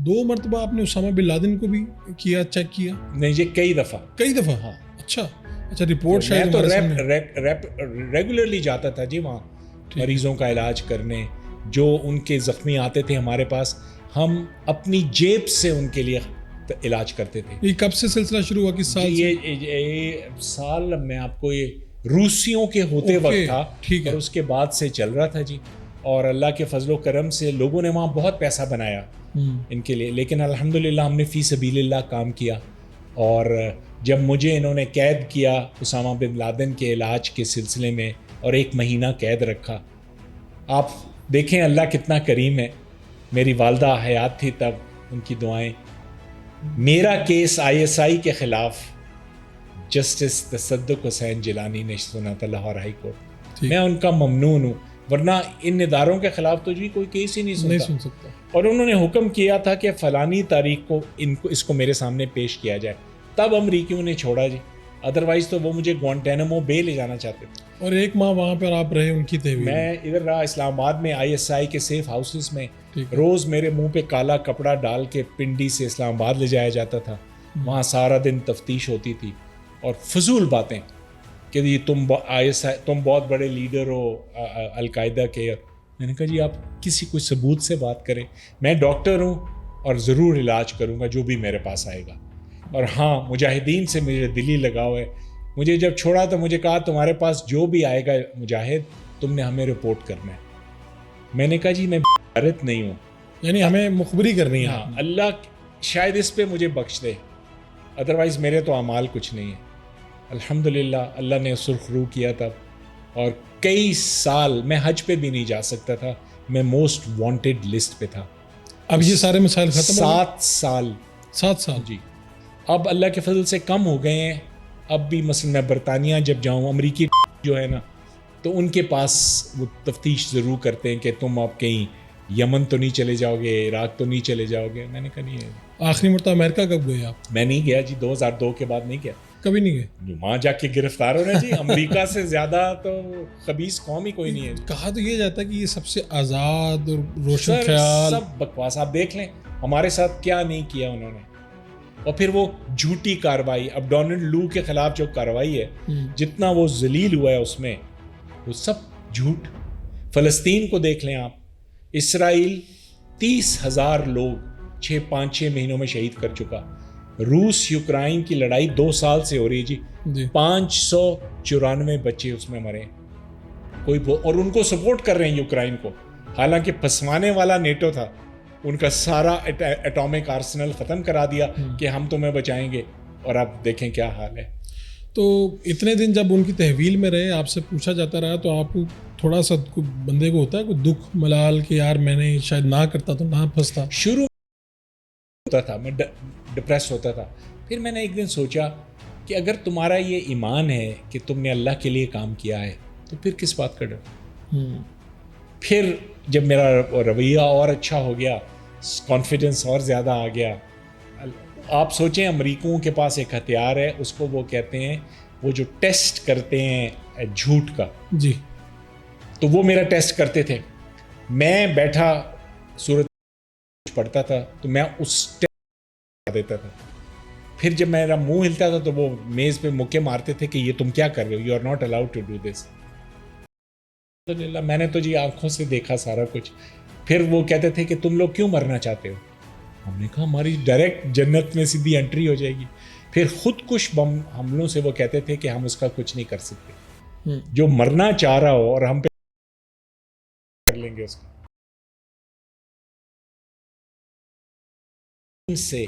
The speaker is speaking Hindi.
2 मरतबा आपने उसामा बिन लादेन को भी किया, चेक किया? नहीं जी, कई दफ़ा। हाँ। अच्छा रिपोर्ट तो शायद मैं तो हमारे रेगुलरली जाता था जी वहाँ मरीजों का इलाज करने। जो उनके ज़ख्मी आते थे हमारे पास, हम अपनी जेब से उनके लिए इलाज करते थे। ये कब से सिलसिला शुरू हुआ, किस साल से? ये साल मैं आपको ये रूसियों के होते वक्त था, ठीक है। और उसके बाद से चल रहा था जी। और अल्लाह के फजलो करम से लोगों ने वहाँ बहुत पैसा बनाया इनके लिए, लेकिन अल्हम्दुलिल्लाह हमने फ़ी सबीलिल्लाह काम किया। और जब मुझे इन्होंने कैद किया उसामा बिन लादेन के इलाज के सिलसिले में, और 1 महीना कैद रखा, आप देखें अल्लाह कितना करीम है। मेरी वालदा हयात थी तब, उनकी दुआएं। मेरा केस ISI के ख़िलाफ़ जस्टिस तसद्दुक़ हुसैन जिलानी ने सुना था, लाहौर हाई कोर्ट। मैं उनका ममनून हूँ, वरना इन इदारों के ख़िलाफ़ तो जी कोई केस ही नहीं सुन सकता। और उन्होंने हुक्म किया था कि फ़लानी तारीख को इसको मेरे सामने पेश किया जाए, तब अमरीकियों ने छोड़ा जी। अदरवाइज़ तो वो मुझे ग्वांटानामो बे ले जाना चाहते थे। और 1 माह वहाँ पर आप रहे उनकी तहवील? मैं इधर रहा इस्लामाबाद में ISI के सेफ हाउसेस में। रोज़ मेरे मुंह पे काला कपड़ा डाल के पिंडी से इस्लामाबाद ले जाया जाता था। वहाँ सारा दिन तफ्तीश होती थी और फजूल बातें कि ये तुम ISI, तुम बहुत बड़े लीडर हो अलकायदा के। मैंने कहा जी आप किसी कोई सबूत से बात करें, मैं डॉक्टर हूँ और ज़रूर इलाज करूँगा जो भी मेरे पास आएगा। और हाँ, मुजाहिदीन से मेरे दिली लगाव है। मुझे जब छोड़ा तो मुझे कहा तुम्हारे पास जो भी आएगा मुजाहिद, तुमने हमें रिपोर्ट करना है। मैंने कहा जी मैं भारत नहीं हूँ, यानी हमें मुखबरी करनी है। हाँ, अल्लाह शायद इस पे मुझे बख्श दे, अदरवाइज़ मेरे तो अमाल कुछ नहीं है। अल्हम्दुलिल्लाह अल्लाह ने सुरखरू किया तब, और कई साल मैं हज पे भी नहीं जा सकता था, मैं मोस्ट वांटेड लिस्ट पे था। अब ये सारे मसाइल खत्म हो गए? 7 साल जी। अब अल्लाह के फजल से कम हो गए हैं। अब भी मसलन मैं बरतानिया जब जाऊँ, अमरीकी जो है ना, तो उनके पास वो तफ्तीश ज़रूर करते हैं कि तुम अब कहीं यमन तो नहीं चले जाओगे, इराक तो नहीं चले जाओगे। मैंने कहा नहीं है। आखिरी मरतबा अमेरिका कब गए आप? मैं नहीं गया जी, 2002 के बाद नहीं गया। कभी नहीं गए? वहाँ जाके गिरफ्तार होना जी। अमेरिका से ज़्यादा तो खबीस कौम ही कोई नहीं है। कहा तो ये जाता है कि ये सबसे आज़ाद और रोशन सर, ख्याल। सब बकवास। आप देख लें हमारे साथ क्या नहीं किया उन्होंने। और फिर वो झूठी कार्रवाई, अब डोनाल्ड लू के खिलाफ जो कार्रवाई है, जितना वो जलील हुआ है उसमें, वो सब झूठ। फ़लस्तीन को देख लें आप, इसराइल 30,000 लोग 5-6 महीनों में शहीद कर चुका। रूस यूक्रेन की लड़ाई 2 साल से हो रही है जी। 594 बच्चे उसमें मरे और उनको सपोर्ट कर रहे हैं यूक्रेन को, हालांकि फंसवाने वाला नेटो था। उनका सारा एटॉमिक आर्सेनल ख़त्म करा दिया कि हम तुम्हें बचाएंगे, और अब देखें क्या हाल है। तो इतने दिन जब उनकी तहवील में रहे, आपसे पूछा जाता रहा, तो आपको थोड़ा सा बंदे को होता है कोई दुख मलाल कि यार मैंने शायद ना करता तो ना फंसता? शुरू होता था, मैं डिप्रेस होता था। फिर मैंने एक दिन सोचा कि अगर तुम्हारा ये ईमान है कि तुमने अल्लाह के लिए काम किया है, तो फिर किस बात का डर। फिर जब मेरा रवैया और अच्छा हो गया, कॉन्फिडेंस और ज़्यादा आ गया। आप सोचें, अमरीकियों के पास एक हथियार है, उसको वो कहते हैं, वो जो टेस्ट करते हैं झूठ का जी, तो वो मेरा टेस्ट करते थे। मैं बैठा सूरत पढ़ता था तो मैं उस टेस्ट देता था। फिर जब मेरा मुंह हिलता था तो वो मेज़ पे मुक्के मारते थे कि ये तुम क्या कर रहे हो, you are not allowed to do this. मैंने तो जी आंखों से देखा सारा कुछ। फिर वो कहते थे कि तुम लोग क्यों मरना चाहते हो। हमने कहा हमारी डायरेक्ट जन्नत में सीधी एंट्री हो जाएगी। फिर खुदकुश बम हमलों से वो कहते थे कि हम उसका कुछ नहीं कर सकते। जो मरना चाह रहा हो और हम पे कर लेंगे उसका। से